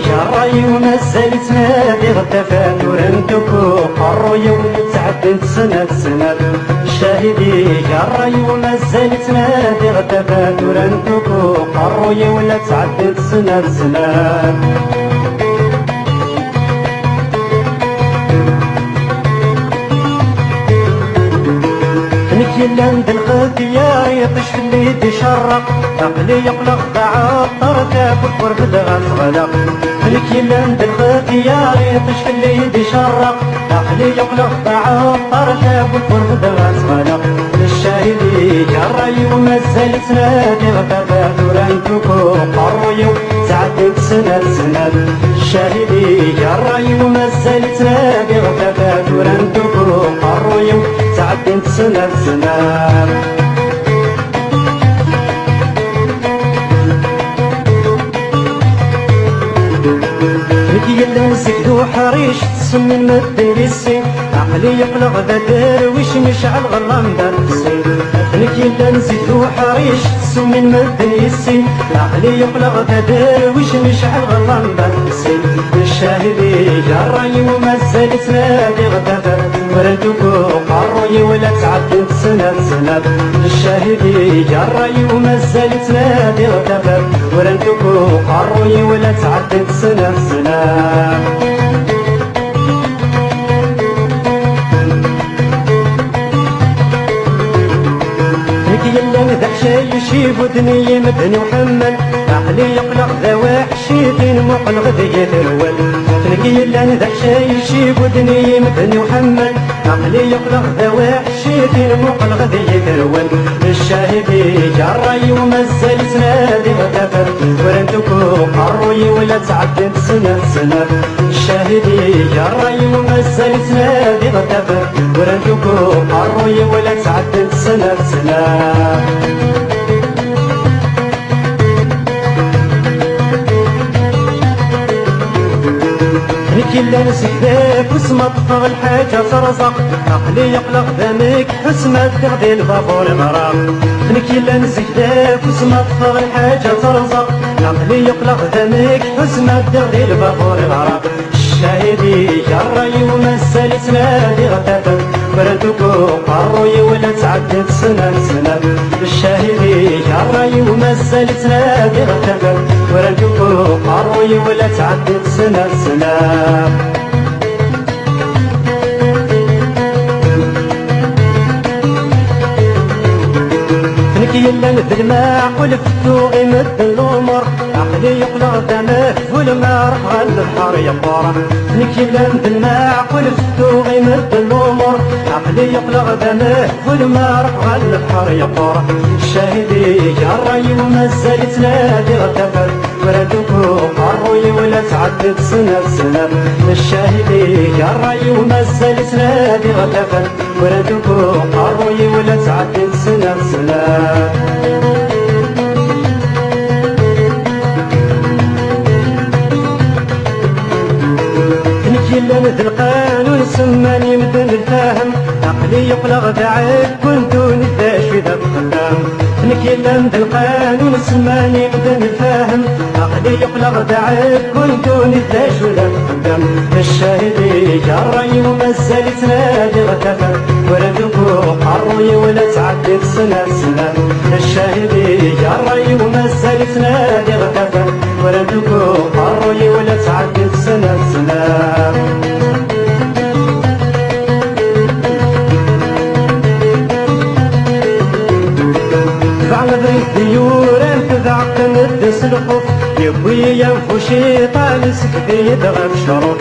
جراي ومازال تنادي غدا فاتور انتكو قروي تعدت سنة سنة شاهدي جراي ومازال تنادي غدا فاتور انتكو قروي ولا تعدت سنة سنة يلا عند الغديار يطيش في اليد يشرق عقلي يقلق بعطر تاكل قرب الغاز غلق خليك يلا عند الغديار يطيش في اليد يشرق عقلي يقلق بعطر تاكل قرب الغاز غلق للشاهدي جراي ومازال تنادي غدا ورانتكو قروي تعدت سنة سنة الشاهدي جراي ومازال تنادي غدا ورانتكو قروي تعدت سنة سنة يلا نسكدو حريش تسمي المدير السين عقلي يقلق ذا درويش مشعل غلام دار السين يلا نسكدو حريش تسمي المدير السين عقلي يقلق ذا درويش مشعل غلام دار السين الشاهدي جراي ومازال تنادي غدا وردكو قروي ولا تعدت سنة سنة الشاهدي جراي ومازال تنادي غدا وردكو قروي ولا تعدت سنة سنة يلا ذا شي يشيب ودني مدني وحمل عقلي يقلق ذا وحشي دين مقلق ذي الول يلا ذا شي يشيب ودني مدني وحمل عقلي يقلق ذا وحشي دين مقلق ذي الول الشاهدي جراي ومازال تنادي غدا ورنتكو قروي ولا تعدت سنة سنة الشاهدي جراي ومازال تنادي غدا ورنتكو قروي ولا تعدت سنة سنة يلا نسكدك وسما طفغ الحاجة ترزق عقلي يقلق ذنك حسمة تغذي البابور مراق خليك يلا نسكدك وسما طفغ الحاجة ترزق عقلي يقلق ذنك حسمة تغذي البابور مراق الشاهدي جراي ومازال تنادي غدا وردكو قروي ولا تعدت سنة سنة الشاهدي جراي ومازال تنادي غدا وردكو قروي ولا تعدت سنة سنة يلا نذل معقول فتو غيمد الامور عقلي يقلق دمه والما راح غل البحر يقرا يلا نذل معقول فتو غيمد الامور عقلي يقلق دمه والما راح غل البحر يقرا الشاهدي جراي ومازال تنادي غدا وردكو قروي ولا تعدت سنة سنة الشاهدي جراي ومازال تنادي غدا وردكو قروي ولا تعدت سنة سنة يلا مثل قانون سماني مدن الفاهم عقلي يقلق دعيك كنتو نداش في ذا القدام يلا مثل قانون سماني مدن الفاهم عقلي يقلق دعيك كنتو نداش في ذا القدام الشاهدي جراي ومازال تنادي غدا وردكو قروي ولا تعدت سنة سنة الشاهدي جراي ومازال تنادي غدا وردكو قروي ولا تعدت سنة سنة ديور انت ذاك ندس الخوف يبوي ينفو شيطان سكتي يدغى بشروط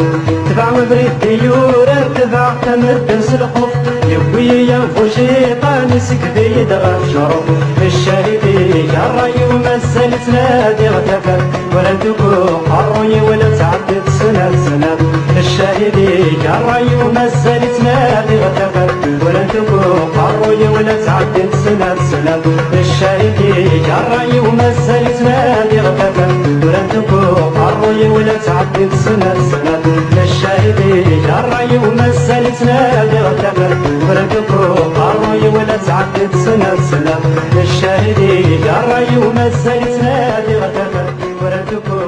تبع مبريد ديور انت ذاك ندس الخوف يبوي ينفو شيطان سكتي يدغى بشروط الشاهدي جراي ومازال تنادي غدا ولدكو قروي ولا تعدت سنة سنة الشاهدي جراي ومازال تنادي غدا ولدكو قروي ولا تعدت سنة سنة الشاهدي جراي ومازال تنادي غدا ولدكو قروي ولا تعدت سنة سنة الشاهدي جراي ومازال تنادي غدا ولدكو قروي ولا تعدت سنة سنة الشاهدي جراي ومازال تنادي غدا ولدكو